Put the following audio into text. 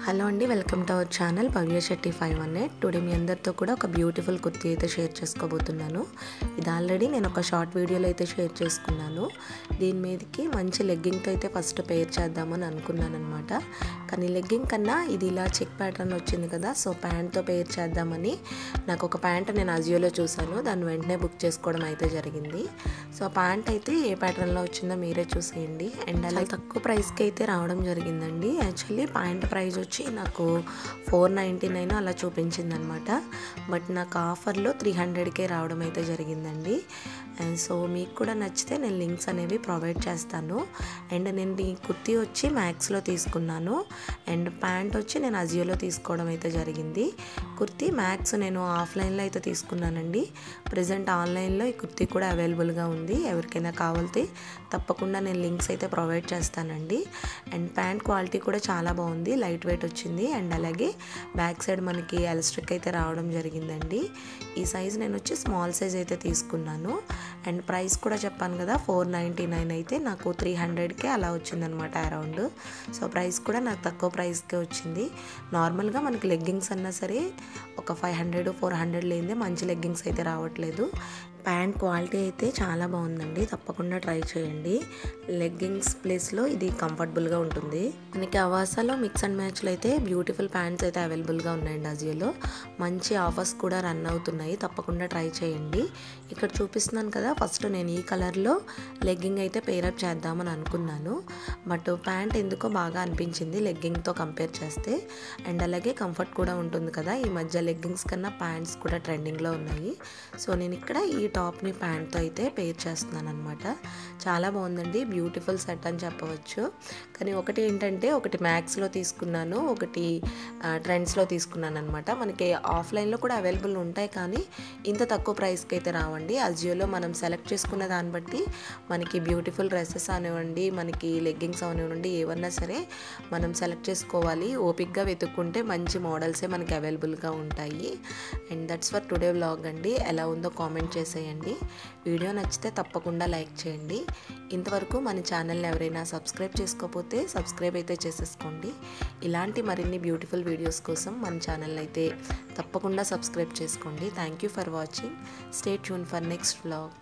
Hello అండి, welcome to our channel Bhavya Shetty 518. Today మీ అందరితో కూడా ఒక బ్యూటిఫుల్ కుర్తీ అయితే షేర్ చేసుకోబోతున్నాను. ఇది ఆల్రెడీ నేను ఒక షార్ట్ వీడియోలో అయితే షేర్ చేసుకున్నాను. దీని మీదకి మంచి లెగ్గింగ్తో అయితే ఫస్ట్ పేర్ చేద్దామని అనుకున్నాను అనమాట. కానీ లెగ్గింగ్ కన్నా ఇది ఇలా చెక్ ప్యాటర్న్ వచ్చింది కదా, సో ప్యాంట్తో పేర్ చేద్దామని నాకు ఒక ప్యాంట్ నేను అజియోలో చూసాను. దాన్ని వెంటనే బుక్ చేసుకోవడం అయితే జరిగింది. సో ప్యాంట్ అయితే ఏ ప్యాటర్న్లో వచ్చిందో మీరే చూసేయండి. అండ్ అలా తక్కువ ప్రైస్కి అయితే రావడం జరిగిందండి. యాక్చువల్లీ ప్యాంట్ ప్రైస్ వచ్చి నాకు 499 అలా చూపించింది అనమాట. బట్ నాకు ఆఫర్లో 300కే రావడం అయితే జరిగిందండి. అండ్ సో మీకు కూడా నచ్చితే నేను లింక్స్ అనేవి ప్రొవైడ్ చేస్తాను. అండ్ నేను ఈ కుర్తీ వచ్చి మ్యాక్స్లో తీసుకున్నాను. అండ్ ప్యాంట్ వచ్చి నేను అజియోలో తీసుకోవడం అయితే జరిగింది. కుర్తీ మ్యాక్స్ నేను ఆఫ్లైన్లో అయితే తీసుకున్నానండి. ప్రజెంట్ ఆన్లైన్లో ఈ కుర్తీ కూడా అవైలబుల్గా ఉంది. ఎవరికైనా కావాలితే తప్పకుండా నేను లింక్స్ అయితే ప్రొవైడ్ చేస్తానండి. అండ్ ప్యాంట్ క్వాలిటీ కూడా చాలా బాగుంది, లైట్ వెయిట్ వచ్చింది. అండ్ అలాగే బ్యాక్ సైడ్ మనకి ఎలాస్టిక్ అయితే రావడం జరిగిందండి. ఈ సైజ్ నేను వచ్చి స్మాల్ సైజ్ అయితే తీసుకున్నాను. అండ్ ప్రైస్ కూడా చెప్పాను కదా, 499 అయితే నాకు 300కే అలా వచ్చిందనమాట అరౌండ్. సో ప్రైస్ కూడా నాకు తక్కువ ప్రైస్కే వచ్చింది. నార్మల్గా మనకి లెగ్గింగ్స్ అన్నా సరే ఒక 500 400 లేనిదే మంచి లెగ్గింగ్స్ అయితే రావట్లేదు. ప్యాంట్ క్వాలిటీ అయితే చాలా బాగుందండి, తప్పకుండా ట్రై చేయండి. లెగ్గింగ్స్ ప్లేస్లో ఇది కంఫర్టబుల్గా ఉంటుంది. మనకి అవాసాలో మిక్స్ అండ్ మ్యాచ్లో అయితే బ్యూటిఫుల్ ప్యాంట్స్ అయితే అవైలబుల్గా ఉన్నాయండి. అజియోలో మంచి ఆఫర్స్ కూడా రన్ అవుతున్నాయి, తప్పకుండా ట్రై చేయండి. ఇక్కడ చూపిస్తున్నాను కదా, ఫస్ట్ నేను ఈ కలర్లో లెగ్గింగ్ అయితే పేరప్ చేద్దామని అనుకున్నాను. బట్ ప్యాంట్ ఎందుకో బాగా అనిపించింది లెగ్గింగ్తో కంపేర్ చేస్తే. అండ్ అలాగే కంఫర్ట్ కూడా ఉంటుంది కదా, ఈ మధ్య లెగ్గింగ్స్ కన్నా ప్యాంట్స్ కూడా ట్రెండింగ్లో ఉన్నాయి. సో నేను ఇక్కడ ఈ టాప్ని ప్యాంట్తో అయితే పేర్ చేస్తున్నాను అనమాట. చాలా బాగుందండి, బ్యూటిఫుల్ సెట్ అని చెప్పవచ్చు. కానీ ఒకటి ఏంటంటే, ఒకటి మ్యాక్స్లో తీసుకున్నాను, ఒకటి ట్రెండ్స్లో తీసుకున్నాను అనమాట. మనకి ఆఫ్లైన్లో కూడా అవైలబుల్ ఉంటాయి, కానీ ఇంత తక్కువ ప్రైస్కి అయితే రావండి. అజియోలో మనం సెలెక్ట్ చేసుకున్న దాన్ని బట్టి మనకి బ్యూటిఫుల్ డ్రెస్సెస్ అనివ్వండి, మనకి లెగ్గింగ్స్ అవనివ్వండి, ఏవన్నా సరే మనం సెలెక్ట్ చేసుకోవాలి. ఓపిక్గా వెతుక్కుంటే మంచి మోడల్సే మనకి అవైలబుల్గా ఉంటాయి. And that's for today vlog అండి. ఎలా ఉందో కామెంట్ చేసేయండి. వీడియో నచ్చితే తప్పకుండా లైక్ చేయండి. ఇంతవరకు మన ఛానల్ని ఎవరైనా సబ్స్క్రైబ్ చేసుకోకపోతే సబ్స్క్రైబ్ అయితే చేసేసుకోండి. ఇలాంటి మరిన్ని బ్యూటిఫుల్ వీడియోస్ కోసం మన ఛానల్ అయితే తప్పకుండా సబ్స్క్రైబ్ చేసుకోండి. Thank you for watching. Stay tune for next vlog.